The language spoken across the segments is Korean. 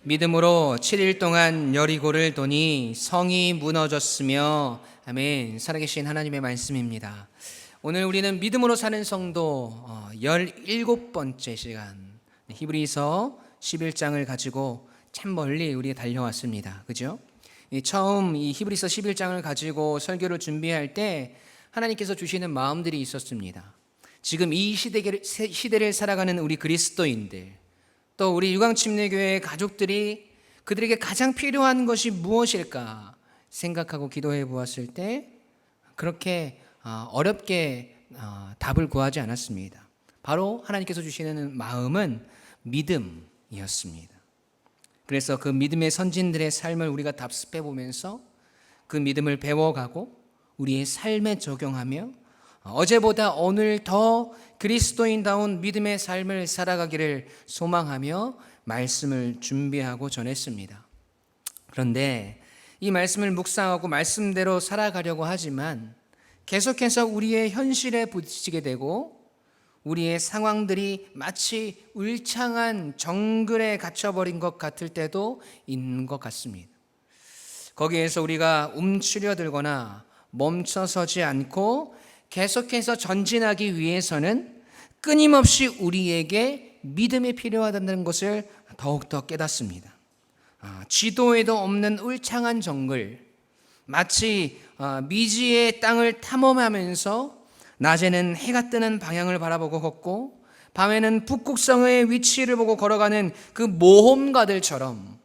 믿음으로 7일 동안 여리고를 도니 성이 무너졌으며. 아멘. 살아계신 하나님의 말씀입니다. 오늘 우리는 믿음으로 사는 성도 17번째 시간, 히브리서 11장을 가지고 참 멀리 우리 달려왔습니다. 그죠? 처음 이 히브리서 11장을 가지고 설교를 준비할 때 하나님께서 주시는 마음들이 있었습니다. 지금 이 시대를 살아가는 우리 그리스도인들, 또 우리 유광침례교회 가족들이 그들에게 가장 필요한 것이 무엇일까 생각하고 기도해 보았을 때 그렇게 어렵게 답을 구하지 않았습니다. 바로 하나님께서 주시는 마음은 믿음이었습니다. 그래서 그 믿음의 선진들의 삶을 우리가 답습해 보면서 그 믿음을 배워가고 우리의 삶에 적용하며 어제보다 오늘 더 그리스도인다운 믿음의 삶을 살아가기를 소망하며 말씀을 준비하고 전했습니다. 그런데 이 말씀을 묵상하고 말씀대로 살아가려고 하지만 계속해서 우리의 현실에 부딪히게 되고 우리의 상황들이 마치 울창한 정글에 갇혀버린 것 같을 때도 있는 것 같습니다. 거기에서 우리가 움츠려들거나 멈춰서지 않고 계속해서 전진하기 위해서는 끊임없이 우리에게 믿음이 필요하다는 것을 더욱더 깨닫습니다. 지도에도 없는 울창한 정글, 마치 미지의 땅을 탐험하면서 낮에는 해가 뜨는 방향을 바라보고 걷고 밤에는 북극성의 위치를 보고 걸어가는 그 모험가들처럼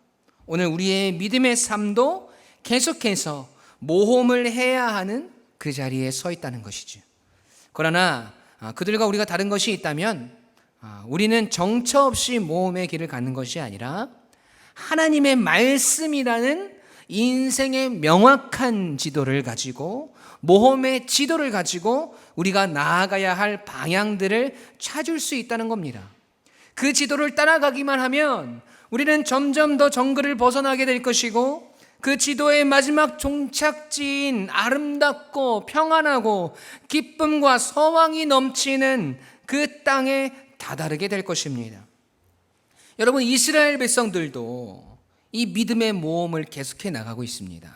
오늘 우리의 믿음의 삶도 계속해서 모험을 해야 하는 그 자리에 서 있다는 것이죠. 그러나 그들과 우리가 다른 것이 있다면 우리는 정처 없이 모험의 길을 갖는 것이 아니라 하나님의 말씀이라는 인생의 명확한 지도를 가지고 모험의 지도를 가지고 우리가 나아가야 할 방향들을 찾을 수 있다는 겁니다. 그 지도를 따라가기만 하면 우리는 점점 더 정글을 벗어나게 될 것이고 그 지도의 마지막 종착지인 아름답고 평안하고 기쁨과 소망이 넘치는 그 땅에 다다르게 될 것입니다. 여러분, 이스라엘 백성들도 이 믿음의 모험을 계속해 나가고 있습니다.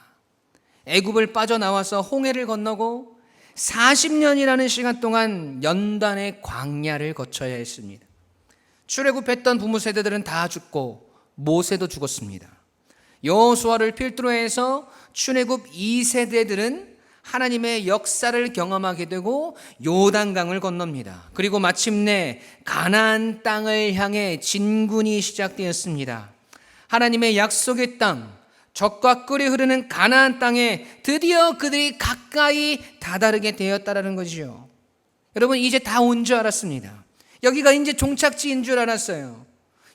애굽을 빠져나와서 홍해를 건너고 40년이라는 시간 동안 연단의 광야를 거쳐야 했습니다. 출애굽했던 부모 세대들은 다 죽고 모세도 죽었습니다. 여호수아를 필두로 해서 출애굽 2세대들은 하나님의 역사를 경험하게 되고 요단강을 건넙니다. 그리고 마침내 가나안 땅을 향해 진군이 시작되었습니다. 하나님의 약속의 땅, 젖과 꿀이 흐르는 가나안 땅에 드디어 그들이 가까이 다다르게 되었다라는 거죠. 여러분, 이제 다 온 줄 알았습니다. 여기가 이제 종착지인 줄 알았어요.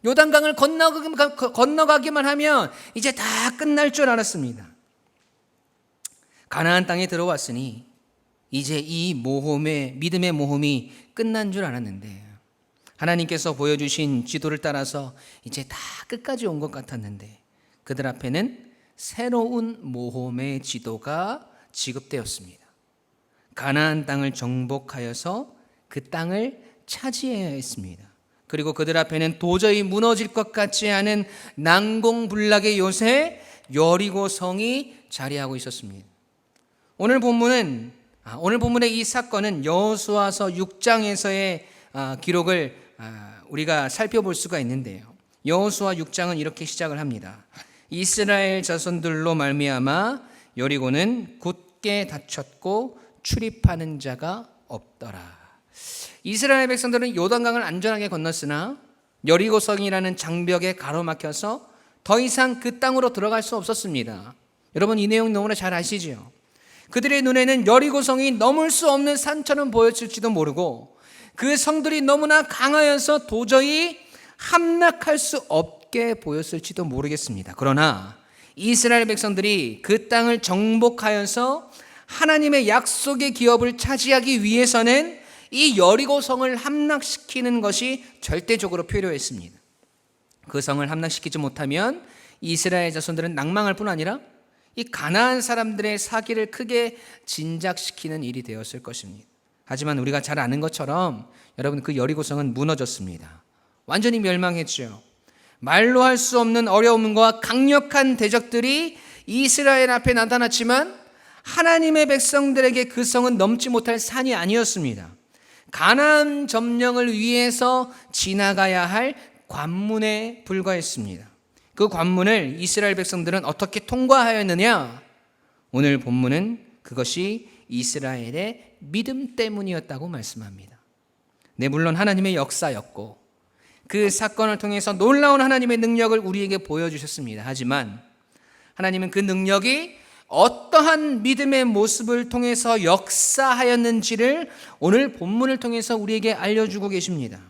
요단강을 건너가기만 하면 이제 다 끝날 줄 알았습니다. 가나안 땅에 들어왔으니 이제 이 믿음의 모험이 끝난 줄 알았는데 하나님께서 보여주신 지도를 따라서 이제 다 끝까지 온 것 같았는데 그들 앞에는 새로운 모험의 지도가 지급되었습니다. 가나안 땅을 정복하여서 그 땅을 차지해야 했습니다. 그리고 그들 앞에는 도저히 무너질 것 같지 않은 난공불락의 요새 여리고 성이 자리하고 있었습니다. 오늘 본문의 이 사건은 여호수아서 6장에서의 기록을 우리가 살펴볼 수가 있는데요. 여호수아 6장은 이렇게 시작을 합니다. 이스라엘 자손들로 말미암아 여리고는 굳게 닫혔고 출입하는 자가 없더라. 이스라엘 백성들은 요단강을 안전하게 건넜으나 여리고성이라는 장벽에 가로막혀서 더 이상 그 땅으로 들어갈 수 없었습니다. 여러분, 이 내용 너무나 잘 아시죠? 그들의 눈에는 여리고성이 넘을 수 없는 산처럼 보였을지도 모르고 그 성들이 너무나 강하여서 도저히 함락할 수 없게 보였을지도 모르겠습니다. 그러나 이스라엘 백성들이 그 땅을 정복하여서 하나님의 약속의 기업을 차지하기 위해서는 이 여리고성을 함락시키는 것이 절대적으로 필요했습니다. 그 성을 함락시키지 못하면 이스라엘 자손들은 낭망할 뿐 아니라 이 가나안 사람들의 사기를 크게 진작시키는 일이 되었을 것입니다. 하지만 우리가 잘 아는 것처럼 여러분, 그 여리고성은 무너졌습니다. 완전히 멸망했죠. 말로 할 수 없는 어려움과 강력한 대적들이 이스라엘 앞에 나타났지만 하나님의 백성들에게 그 성은 넘지 못할 산이 아니었습니다. 가나안 점령을 위해서 지나가야 할 관문에 불과했습니다. 그 관문을 이스라엘 백성들은 어떻게 통과하였느냐? 오늘 본문은 그것이 이스라엘의 믿음 때문이었다고 말씀합니다. 네, 물론 하나님의 역사였고 그 사건을 통해서 놀라운 하나님의 능력을 우리에게 보여주셨습니다. 하지만 하나님은 그 능력이 어떠한 믿음의 모습을 통해서 역사하였는지를 오늘 본문을 통해서 우리에게 알려주고 계십니다.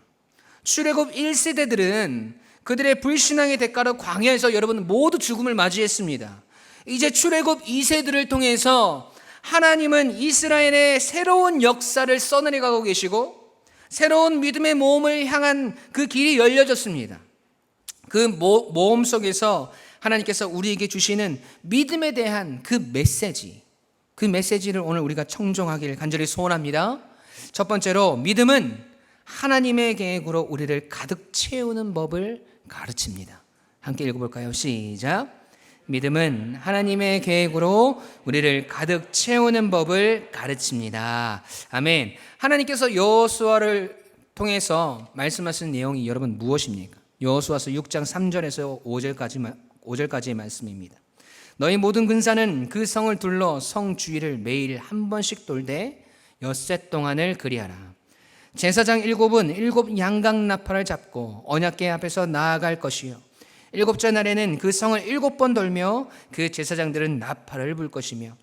출애굽 1세대들은 그들의 불신앙의 대가로 광야에서 여러분 모두 죽음을 맞이했습니다. 이제 출애굽 2세들을 통해서 하나님은 이스라엘의 새로운 역사를 써내려가고 계시고 새로운 믿음의 모험을 향한 그 길이 열려졌습니다. 그 모험 속에서 하나님께서 우리에게 주시는 믿음에 대한 그 메시지를 오늘 우리가 청종하기를 간절히 소원합니다. 첫 번째로 믿음은 하나님의 계획으로 우리를 가득 채우는 법을 가르칩니다. 함께 읽어볼까요? 시작. 믿음은 하나님의 계획으로 우리를 가득 채우는 법을 가르칩니다. 아멘. 하나님께서 여호수아를 통해서 말씀하신 내용이 여러분 무엇입니까? 여호수아서 6장 3절에서 5절까지의 말씀입니다. 너희 모든 군사는 그 성을 둘러 성 주위를 매일 한 번씩 돌되 엿새 동안을 그리하라. 제사장 7은 7 양각 나팔을 잡고 언약궤 앞에서 나아갈 것이요 7째 날에는 그 성을 7번 돌며 그 제사장들은 나팔을 불 것이며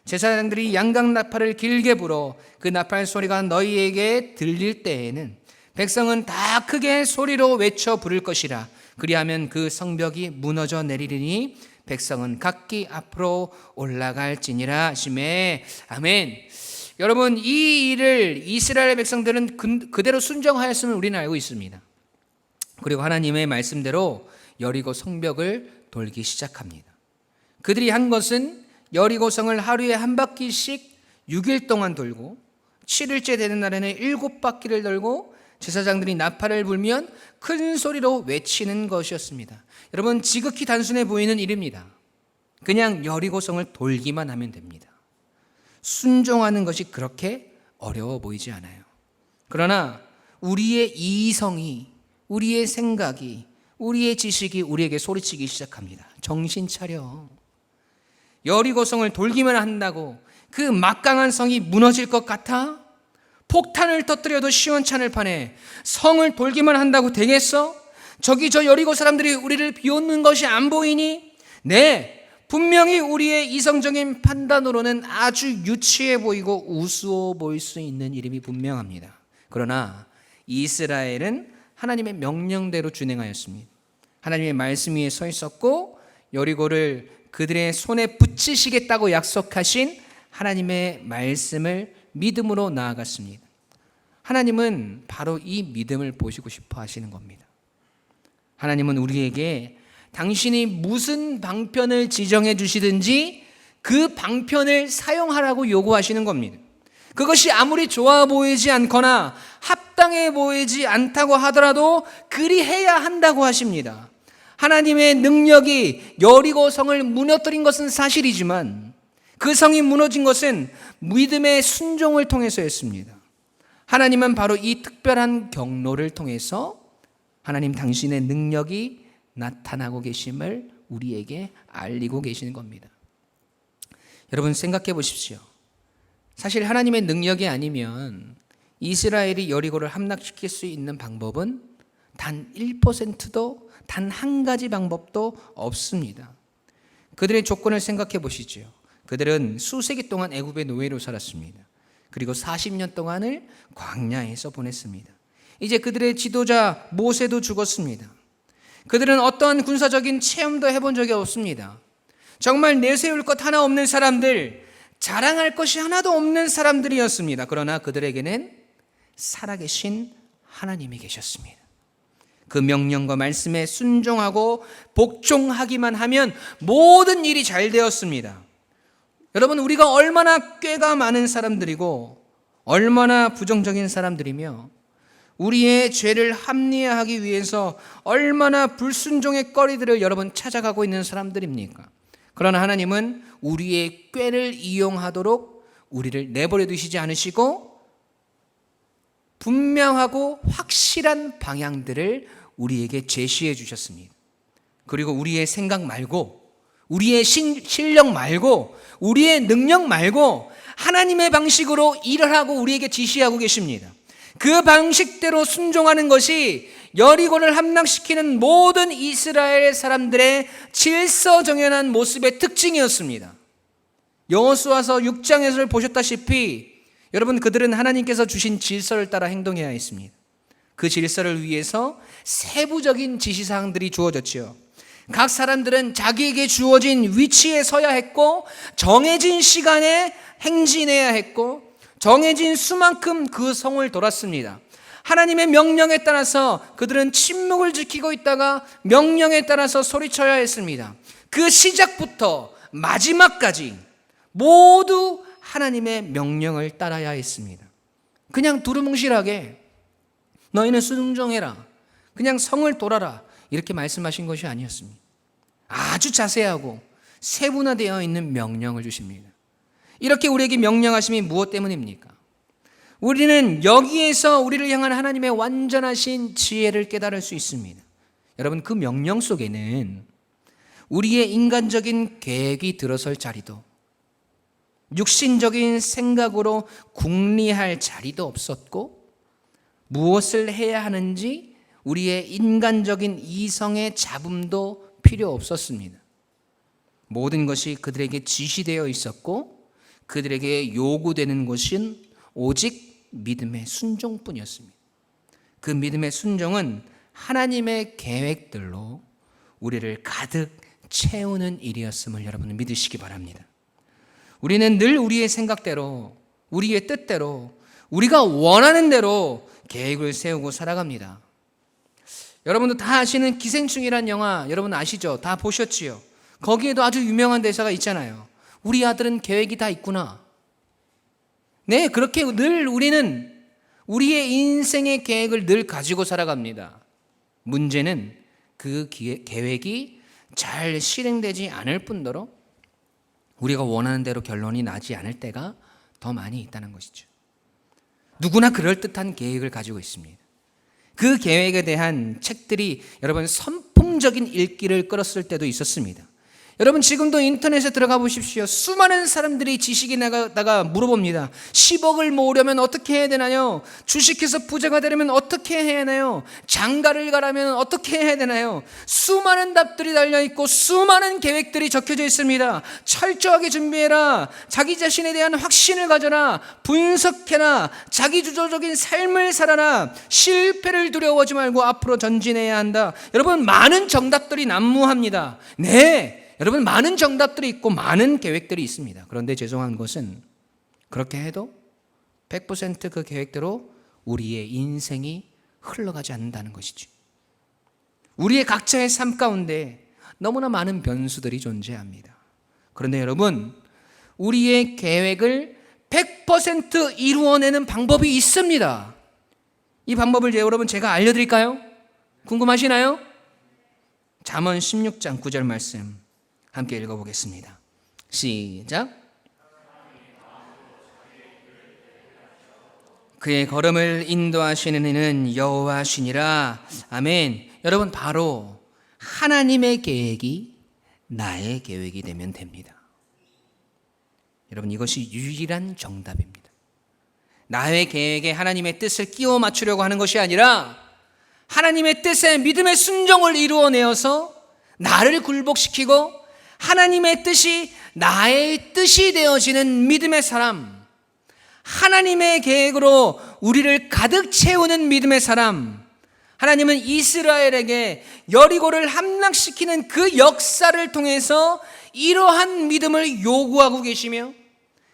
제사장들이 양각 나팔을 길게 불어 그 나팔 소리가 너희에게 들릴 때에는 백성은 다 크게 소리로 외쳐 부를 것이라. 그리하면 그 성벽이 무너져 내리리니 백성은 각기 앞으로 올라갈지니라 하시매. 아멘. 여러분, 이 일을 이스라엘 백성들은 그대로 순종하였음을 우리는 알고 있습니다. 그리고 하나님의 말씀대로 여리고 성벽을 돌기 시작합니다. 그들이 한 것은 여리고 성을 하루에 한 바퀴씩 6일 동안 돌고 7일째 되는 날에는 7바퀴를 돌고 제사장들이 나팔을 불면 큰 소리로 외치는 것이었습니다. 여러분, 지극히 단순해 보이는 일입니다. 그냥 여리고성을 돌기만 하면 됩니다. 순종하는 것이 그렇게 어려워 보이지 않아요. 그러나 우리의 이성이, 우리의 생각이, 우리의 지식이 우리에게 소리치기 시작합니다. 정신 차려. 여리고성을 돌기만 한다고 그 막강한 성이 무너질 것 같아? 폭탄을 터뜨려도 시원찮을 판에 성을 돌기만 한다고 되겠어? 저기 저 여리고 사람들이 우리를 비웃는 것이 안 보이니? 네, 분명히 우리의 이성적인 판단으로는 아주 유치해 보이고 우스워 보일 수 있는 일임이 분명합니다. 그러나 이스라엘은 하나님의 명령대로 준행하였습니다. 하나님의 말씀 위에 서 있었고 여리고를 그들의 손에 붙이시겠다고 약속하신 하나님의 말씀을 믿음으로 나아갔습니다. 하나님은 바로 이 믿음을 보시고 싶어 하시는 겁니다. 하나님은 우리에게 당신이 무슨 방편을 지정해 주시든지 그 방편을 사용하라고 요구하시는 겁니다. 그것이 아무리 좋아 보이지 않거나 합당해 보이지 않다고 하더라도 그리해야 한다고 하십니다. 하나님의 능력이 여리고 성을 무너뜨린 것은 사실이지만 그 성이 무너진 것은 믿음의 순종을 통해서였습니다. 하나님은 바로 이 특별한 경로를 통해서 하나님 당신의 능력이 나타나고 계심을 우리에게 알리고 계시는 겁니다. 여러분 생각해 보십시오. 사실 하나님의 능력이 아니면 이스라엘이 여리고를 함락시킬 수 있는 방법은 단 1%도 단 한 가지 방법도 없습니다. 그들의 조건을 생각해 보시죠. 그들은 수세기 동안 애굽의 노예로 살았습니다. 그리고 40년 동안을 광야에서 보냈습니다. 이제 그들의 지도자 모세도 죽었습니다. 그들은 어떠한 군사적인 체험도 해본 적이 없습니다. 정말 내세울 것 하나 없는 사람들, 자랑할 것이 하나도 없는 사람들이었습니다. 그러나 그들에게는 살아계신 하나님이 계셨습니다. 그 명령과 말씀에 순종하고 복종하기만 하면 모든 일이 잘 되었습니다. 여러분, 우리가 얼마나 꾀가 많은 사람들이고 얼마나 부정적인 사람들이며 우리의 죄를 합리화하기 위해서 얼마나 불순종의 거리들을 여러분 찾아가고 있는 사람들입니까? 그러나 하나님은 우리의 꾀를 이용하도록 우리를 내버려 두시지 않으시고 분명하고 확실한 방향들을 우리에게 제시해 주셨습니다. 그리고 우리의 생각 말고, 우리의 실력 말고, 우리의 능력 말고 하나님의 방식으로 일을 하고 우리에게 지시하고 계십니다. 그 방식대로 순종하는 것이 여리고를 함락시키는 모든 이스라엘 사람들의 질서정연한 모습의 특징이었습니다. 여호수아서 6장에서 보셨다시피 여러분, 그들은 하나님께서 주신 질서를 따라 행동해야 했습니다. 그 질서를 위해서 세부적인 지시사항들이 주어졌죠. 각 사람들은 자기에게 주어진 위치에 서야 했고, 정해진 시간에 행진해야 했고, 정해진 수만큼 그 성을 돌았습니다. 하나님의 명령에 따라서 그들은 침묵을 지키고 있다가 명령에 따라서 소리쳐야 했습니다. 그 시작부터 마지막까지 모두 하나님의 명령을 따라야 했습니다. 그냥 두루뭉실하게 너희는 순종해라, 그냥 성을 돌아라, 이렇게 말씀하신 것이 아니었습니다. 아주 자세하고 세분화되어 있는 명령을 주십니다. 이렇게 우리에게 명령하심이 무엇 때문입니까? 우리는 여기에서 우리를 향한 하나님의 완전하신 지혜를 깨달을 수 있습니다. 여러분, 그 명령 속에는 우리의 인간적인 계획이 들어설 자리도, 육신적인 생각으로 궁리할 자리도 없었고, 무엇을 해야 하는지 우리의 인간적인 이성의 잡음도 필요 없었습니다. 모든 것이 그들에게 지시되어 있었고, 그들에게 요구되는 것은 오직 믿음의 순종뿐이었습니다. 그 믿음의 순종은 하나님의 계획들로 우리를 가득 채우는 일이었음을 여러분은 믿으시기 바랍니다. 우리는 늘 우리의 생각대로, 우리의 뜻대로, 우리가 원하는 대로 계획을 세우고 살아갑니다. 여러분도 다 아시는 기생충이란 영화 여러분 아시죠? 다 보셨지요? 거기에도 아주 유명한 대사가 있잖아요. 우리 아들은 계획이 다 있구나. 네, 그렇게 늘 우리는 우리의 인생의 계획을 늘 가지고 살아갑니다. 문제는 그 계획이 잘 실행되지 않을 뿐더러 우리가 원하는 대로 결론이 나지 않을 때가 더 많이 있다는 것이죠. 누구나 그럴듯한 계획을 가지고 있습니다. 그 계획에 대한 책들이 여러분 선풍적인 인기를 끌었을 때도 있었습니다. 여러분, 지금도 인터넷에 들어가 보십시오. 수많은 사람들이 지식이 나가다가 물어봅니다. 10억을 모으려면 어떻게 해야 되나요? 주식해서 부자가 되려면 어떻게 해야 하나요? 장가를 가려면 어떻게 해야 되나요? 수많은 답들이 달려있고 수많은 계획들이 적혀져 있습니다. 철저하게 준비해라. 자기 자신에 대한 확신을 가져라. 분석해라. 자기주도적인 삶을 살아라. 실패를 두려워하지 말고 앞으로 전진해야 한다. 여러분, 많은 정답들이 난무합니다. 네, 여러분, 많은 정답들이 있고 많은 계획들이 있습니다. 그런데 죄송한 것은 그렇게 해도 100% 그 계획대로 우리의 인생이 흘러가지 않는다는 것이죠. 우리의 각자의 삶 가운데 너무나 많은 변수들이 존재합니다. 그런데 여러분, 우리의 계획을 100% 이루어내는 방법이 있습니다. 이 방법을 여러분 제가 알려드릴까요? 궁금하시나요? 잠언 16장 9절 말씀 함께 읽어보겠습니다. 시작. 그의 걸음을 인도하시는 이는 여호와시니라. 아멘. 여러분, 바로 하나님의 계획이 나의 계획이 되면 됩니다. 여러분, 이것이 유일한 정답입니다. 나의 계획에 하나님의 뜻을 끼워 맞추려고 하는 것이 아니라 하나님의 뜻에 믿음의 순종을 이루어내어서 나를 굴복시키고 하나님의 뜻이 나의 뜻이 되어지는 믿음의 사람, 하나님의 계획으로 우리를 가득 채우는 믿음의 사람. 하나님은 이스라엘에게 여리고를 함락시키는 그 역사를 통해서 이러한 믿음을 요구하고 계시며,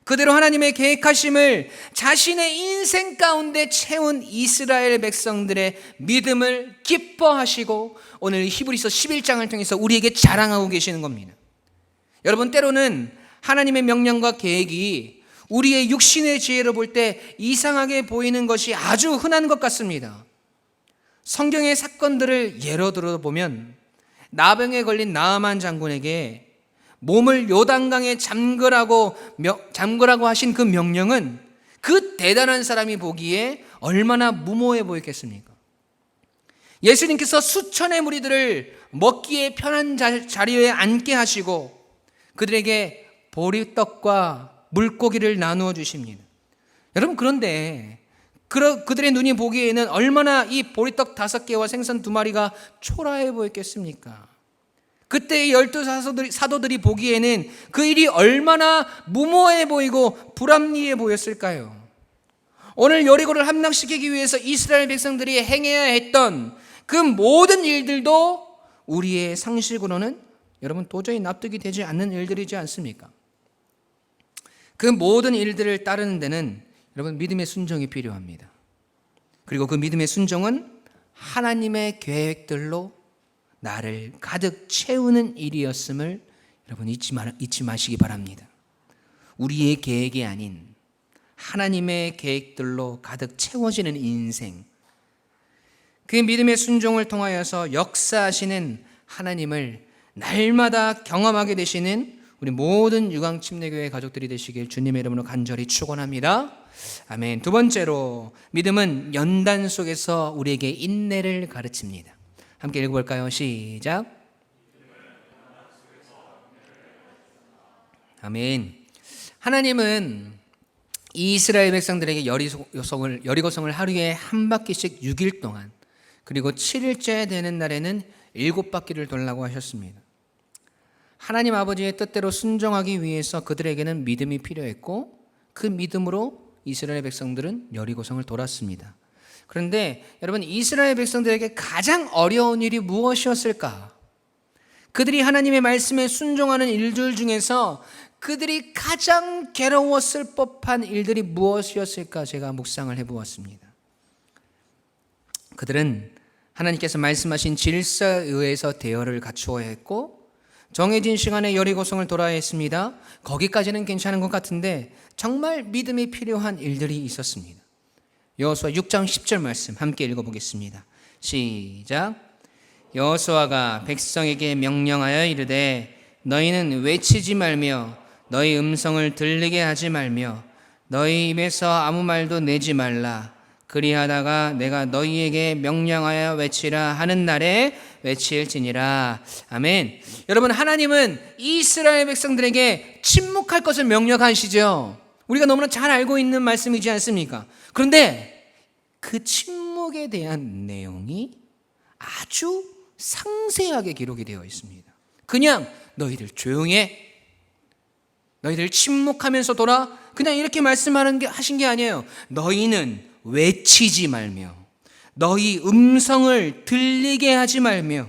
그대로 하나님의 계획하심을 자신의 인생 가운데 채운 이스라엘 백성들의 믿음을 기뻐하시고 오늘 히브리서 11장을 통해서 우리에게 자랑하고 계시는 겁니다. 여러분, 때로는 하나님의 명령과 계획이 우리의 육신의 지혜로 볼 때 이상하게 보이는 것이 아주 흔한 것 같습니다. 성경의 사건들을 예로 들어보면 나병에 걸린 나아만 장군에게 몸을 요단강에 잠그라고 하신 그 명령은 그 대단한 사람이 보기에 얼마나 무모해 보였겠습니까? 예수님께서 수천의 무리들을 먹기에 편한 자리에 앉게 하시고 그들에게 보리떡과 물고기를 나누어 주십니다. 여러분, 그런데 그들의 눈이 보기에는 얼마나 이 보리떡 5개와 생선 2마리가 초라해 보였겠습니까? 그때의 12 사도들이 보기에는 그 일이 얼마나 무모해 보이고 불합리해 보였을까요? 오늘 여리고를 함락시키기 위해서 이스라엘 백성들이 행해야 했던 그 모든 일들도 우리의 상식으로는 여러분 도저히 납득이 되지 않는 일들이지 않습니까? 그 모든 일들을 따르는 데는 여러분 믿음의 순종이 필요합니다. 그리고 그 믿음의 순종은 하나님의 계획들로 나를 가득 채우는 일이었음을 여러분 잊지 마시기 바랍니다. 우리의 계획이 아닌 하나님의 계획들로 가득 채워지는 인생, 그 믿음의 순종을 통하여서 역사하시는 하나님을 날마다 경험하게 되시는 우리 모든 유광침례교회 가족들이 되시길 주님의 이름으로 간절히 축원합니다. 아멘. 두 번째로 믿음은 연단 속에서 우리에게 인내를 가르칩니다. 함께 읽어볼까요? 시작. 아멘. 하나님은 이스라엘 백성들에게 여리고성을 하루에 한 바퀴씩 6일 동안, 그리고 7일째 되는 날에는 7바퀴를 돌라고 하셨습니다. 하나님 아버지의 뜻대로 순종하기 위해서 그들에게는 믿음이 필요했고 그 믿음으로 이스라엘 백성들은 여리고성을 돌았습니다. 그런데 여러분, 이스라엘 백성들에게 가장 어려운 일이 무엇이었을까? 그들이 하나님의 말씀에 순종하는 일들 중에서 그들이 가장 괴로웠을 법한 일들이 무엇이었을까? 제가 묵상을 해보았습니다. 그들은 하나님께서 말씀하신 질서에 의해서 대열을 갖추어야 했고 정해진 시간에 여리고성을 돌아야 했습니다. 거기까지는 괜찮은 것 같은데 정말 믿음이 필요한 일들이 있었습니다. 여호수아 6장 10절 말씀 함께 읽어보겠습니다. 시작. 여호수아가 백성에게 명령하여 이르되 너희는 외치지 말며 너희 음성을 들리게 하지 말며 너희 입에서 아무 말도 내지 말라. 그리하다가 내가 너희에게 명령하여 외치라 하는 날에 외칠지니라. 아멘. 여러분, 하나님은 이스라엘 백성들에게 침묵할 것을 명령하시죠. 우리가 너무나 잘 알고 있는 말씀이지 않습니까? 그런데 그 침묵에 대한 내용이 아주 상세하게 기록이 되어 있습니다. 그냥 너희들 조용히 해, 너희들 침묵하면서 돌아, 그냥 이렇게 하신 게 아니에요. 너희는 외치지 말며 너희 음성을 들리게 하지 말며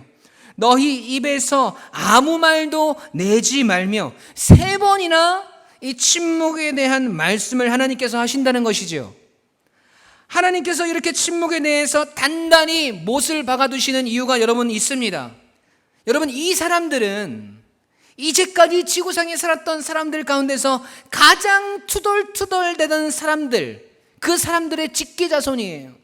너희 입에서 아무 말도 내지 말며 3번이나 이 침묵에 대한 말씀을 하나님께서 하신다는 것이죠. 하나님께서 이렇게 침묵에 대해서 단단히 못을 박아두시는 이유가 여러분 있습니다. 여러분, 이 사람들은 이제까지 지구상에 살았던 사람들 가운데서 가장 투덜투덜대던 사람들, 그 사람들의 직계자손이에요.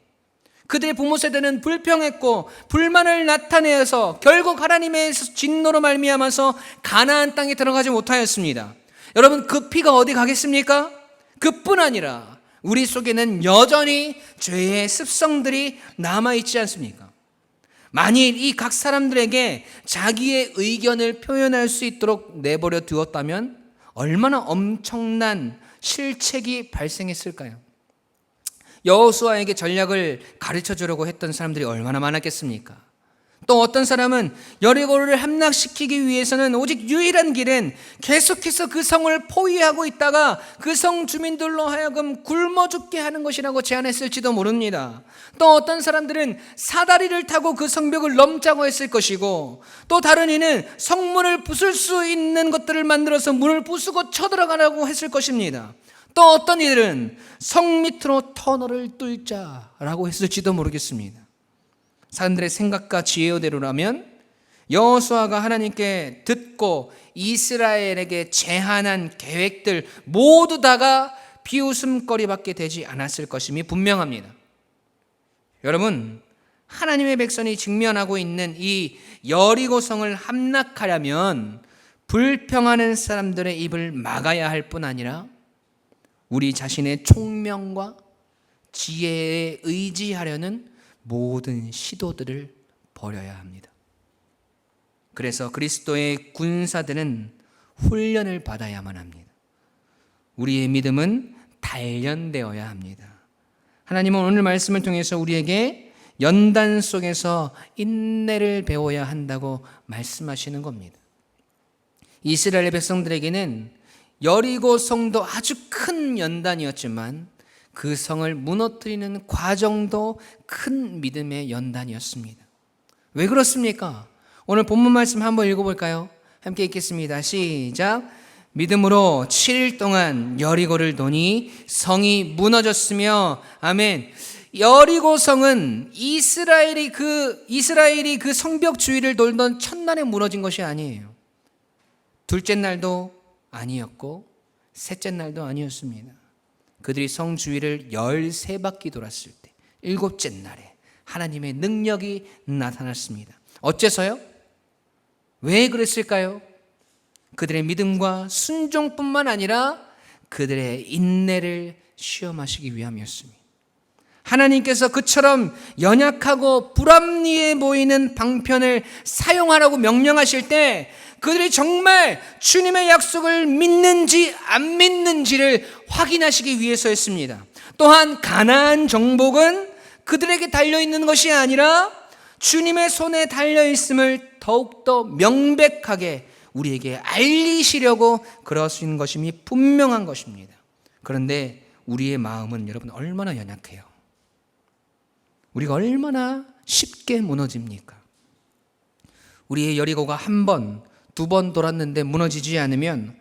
그들의 부모 세대는 불평했고 불만을 나타내서 결국 하나님의 진노로 말미암아서 가나안 땅에 들어가지 못하였습니다. 여러분, 그 피가 어디 가겠습니까? 그뿐 아니라 우리 속에는 여전히 죄의 습성들이 남아있지 않습니까? 만일 이 각 사람들에게 자기의 의견을 표현할 수 있도록 내버려 두었다면 얼마나 엄청난 실책이 발생했을까요? 여호수아에게 전략을 가르쳐 주려고 했던 사람들이 얼마나 많았겠습니까? 또 어떤 사람은 여리고를 함락시키기 위해서는 오직 유일한 길은 계속해서 그 성을 포위하고 있다가 그 성 주민들로 하여금 굶어 죽게 하는 것이라고 제안했을지도 모릅니다. 또 어떤 사람들은 사다리를 타고 그 성벽을 넘자고 했을 것이고, 또 다른 이는 성문을 부술 수 있는 것들을 만들어서 문을 부수고 쳐들어가라고 했을 것입니다. 또 어떤 이들은 성 밑으로 터널을 뚫자라고 했을지도 모르겠습니다. 사람들의 생각과 지혜대로라면 여호수아가 하나님께 듣고 이스라엘에게 제안한 계획들 모두 다가 비웃음거리밖에 되지 않았을 것임이 분명합니다. 여러분, 하나님의 백성이 직면하고 있는 이 여리고성을 함락하려면 불평하는 사람들의 입을 막아야 할 뿐 아니라 우리 자신의 총명과 지혜에 의지하려는 모든 시도들을 버려야 합니다. 그래서 그리스도의 군사들은 훈련을 받아야만 합니다. 우리의 믿음은 단련되어야 합니다. 하나님은 오늘 말씀을 통해서 우리에게 연단 속에서 인내를 배워야 한다고 말씀하시는 겁니다. 이스라엘 백성들에게는 여리고 성도 아주 큰 연단이었지만 그 성을 무너뜨리는 과정도 큰 믿음의 연단이었습니다. 왜 그렇습니까? 오늘 본문 말씀 한번 읽어볼까요? 함께 읽겠습니다. 시작. 믿음으로 7일 동안 여리고를 도니 성이 무너졌으며, 아멘. 여리고 성은 이스라엘이 그 성벽 주위를 돌던 첫날에 무너진 것이 아니에요. 둘째 날도 아니었고 셋째 날도 아니었습니다. 그들이 성 주위를 13바퀴 돌았을 때 일곱째 날에 하나님의 능력이 나타났습니다. 어째서요? 왜 그랬을까요? 그들의 믿음과 순종뿐만 아니라 그들의 인내를 시험하시기 위함이었습니다. 하나님께서 그처럼 연약하고 불합리해 보이는 방편을 사용하라고 명령하실 때 그들이 정말 주님의 약속을 믿는지 안 믿는지를 확인하시기 위해서였습니다. 또한 가나안 정복은 그들에게 달려있는 것이 아니라 주님의 손에 달려있음을 더욱더 명백하게 우리에게 알리시려고 그러신 것임이 분명한 것입니다. 그런데 우리의 마음은 여러분 얼마나 연약해요. 우리가 얼마나 쉽게 무너집니까? 우리의 여리고가 한 번, 두 번 돌았는데 무너지지 않으면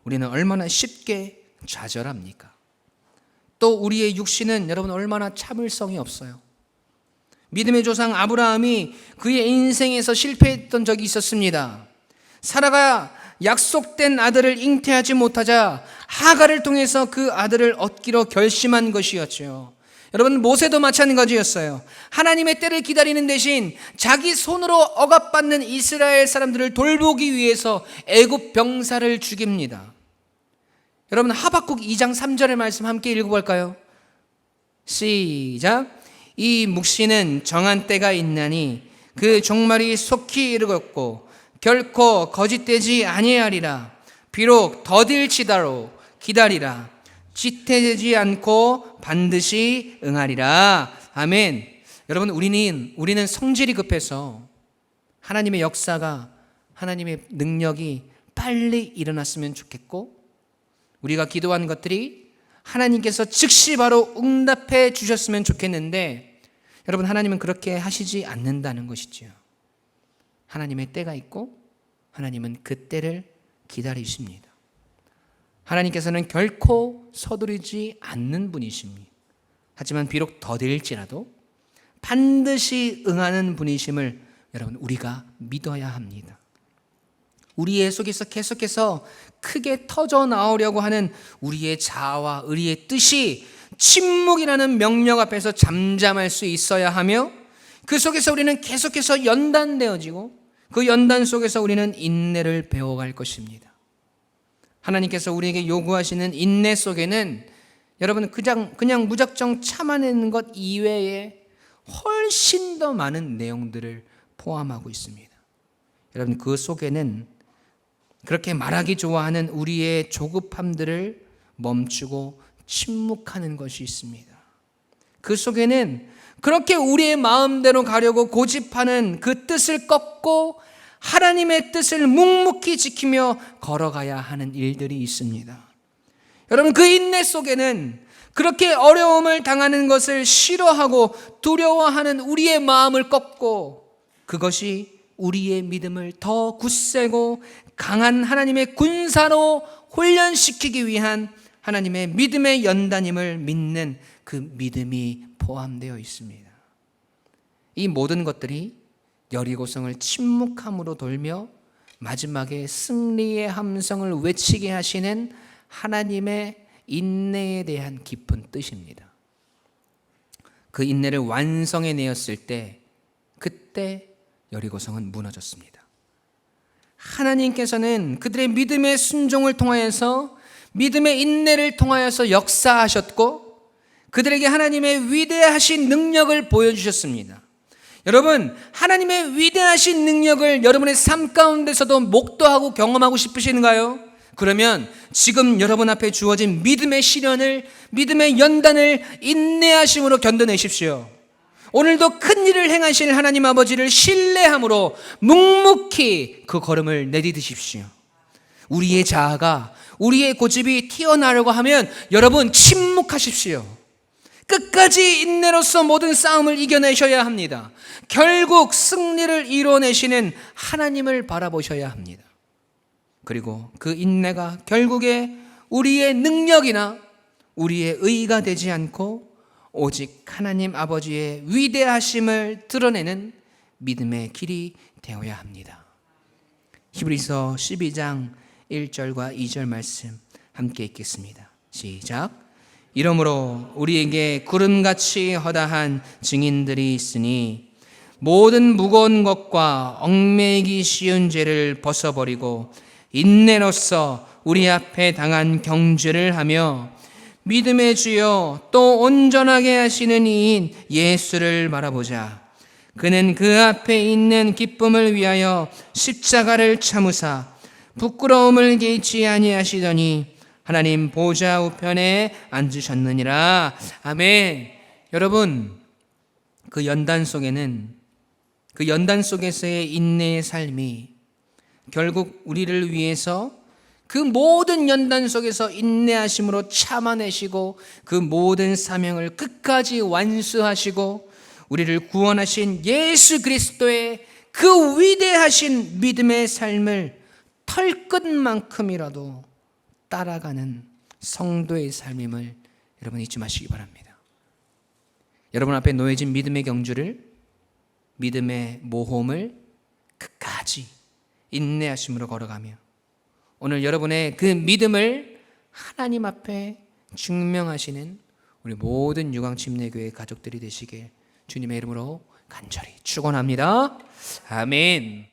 우리는 얼마나 쉽게 좌절합니까? 또 우리의 육신은 여러분 얼마나 참을성이 없어요. 믿음의 조상 아브라함이 그의 인생에서 실패했던 적이 있었습니다. 사라가 약속된 아들을 잉태하지 못하자 하갈을 통해서 그 아들을 얻기로 결심한 것이었죠. 여러분 모세도 마찬가지였어요. 하나님의 때를 기다리는 대신 자기 손으로 억압받는 이스라엘 사람들을 돌보기 위해서 애굽 병사를 죽입니다. 여러분 하박국 2장 3절의 말씀 함께 읽어볼까요? 시작. 이 묵시는 정한 때가 있나니 그 종말이 속히 이르겠고 결코 거짓되지 아니하리라. 비록 더딜지다로 기다리라. 지태되지 않고 반드시 응하리라. 아멘. 여러분 우리는 성질이 급해서 하나님의 역사가 하나님의 능력이 빨리 일어났으면 좋겠고 우리가 기도한 것들이 하나님께서 즉시 바로 응답해 주셨으면 좋겠는데 여러분 하나님은 그렇게 하시지 않는다는 것이지요. 하나님의 때가 있고 하나님은 그 때를 기다리십니다. 하나님께서는 결코 서두르지 않는 분이십니다. 하지만 비록 더딜지라도 반드시 응하는 분이심을 여러분 우리가 믿어야 합니다. 우리의 속에서 계속해서 크게 터져 나오려고 하는 우리의 자아와 의리의 뜻이 침묵이라는 명령 앞에서 잠잠할 수 있어야 하며 그 속에서 우리는 계속해서 연단되어지고 그 연단 속에서 우리는 인내를 배워갈 것입니다. 하나님께서 우리에게 요구하시는 인내 속에는 여러분 그냥 무작정 참아내는 것 이외에 훨씬 더 많은 내용들을 포함하고 있습니다. 여러분 그 속에는 그렇게 말하기 좋아하는 우리의 조급함들을 멈추고 침묵하는 것이 있습니다. 그 속에는 그렇게 우리의 마음대로 가려고 고집하는 그 뜻을 꺾고 하나님의 뜻을 묵묵히 지키며 걸어가야 하는 일들이 있습니다. 여러분 그 인내 속에는 그렇게 어려움을 당하는 것을 싫어하고 두려워하는 우리의 마음을 꺾고 그것이 우리의 믿음을 더 굳세고 강한 하나님의 군사로 훈련시키기 위한 하나님의 믿음의 연단임을 믿는 그 믿음이 포함되어 있습니다. 이 모든 것들이 여리고성을 침묵함으로 돌며 마지막에 승리의 함성을 외치게 하시는 하나님의 인내에 대한 깊은 뜻입니다. 그 인내를 완성해 내었을 때 그때 여리고성은 무너졌습니다. 하나님께서는 그들의 믿음의 순종을 통하여서, 믿음의 인내를 통하여서 역사하셨고 그들에게 하나님의 위대하신 능력을 보여주셨습니다. 여러분, 하나님의 위대하신 능력을 여러분의 삶 가운데서도 목도하고 경험하고 싶으신가요? 그러면 지금 여러분 앞에 주어진 믿음의 시련을, 믿음의 연단을 인내하심으로 견뎌내십시오. 오늘도 큰 일을 행하실 하나님 아버지를 신뢰함으로 묵묵히 그 걸음을 내디디십시오. 우리의 자아가, 우리의 고집이 튀어나오려고 하면 여러분 침묵하십시오. 끝까지 인내로서 모든 싸움을 이겨내셔야 합니다. 결국 승리를 이뤄내시는 하나님을 바라보셔야 합니다. 그리고 그 인내가 결국에 우리의 능력이나 우리의 의가 되지 않고 오직 하나님 아버지의 위대하심을 드러내는 믿음의 길이 되어야 합니다. 히브리서 12장 1절과 2절 말씀 함께 읽겠습니다. 시작. 이러므로 우리에게 구름같이 허다한 증인들이 있으니 모든 무거운 것과 얽매이기 쉬운 죄를 벗어버리고 인내로써 우리 앞에 당한 경주를 하며 믿음의 주여 또 온전하게 하시는 이인 예수를 바라보자. 그는 그 앞에 있는 기쁨을 위하여 십자가를 참으사 부끄러움을 개의치 아니하시더니 하나님 보좌 우편에 앉으셨느니라. 아멘. 여러분, 그 연단 속에서의 인내의 삶이 결국 우리를 위해서 그 모든 연단 속에서 인내하심으로 참아내시고 그 모든 사명을 끝까지 완수하시고 우리를 구원하신 예수 그리스도의 그 위대하신 믿음의 삶을 털끝만큼이라도 따라가는 성도의 삶임을 여러분 잊지 마시기 바랍니다. 여러분 앞에 놓여진 믿음의 경주를, 믿음의 모험을 끝까지 인내하심으로 걸어가며 오늘 여러분의 그 믿음을 하나님 앞에 증명하시는 우리 모든 유광침례교회 가족들이 되시길 주님의 이름으로 간절히 축원합니다. 아멘.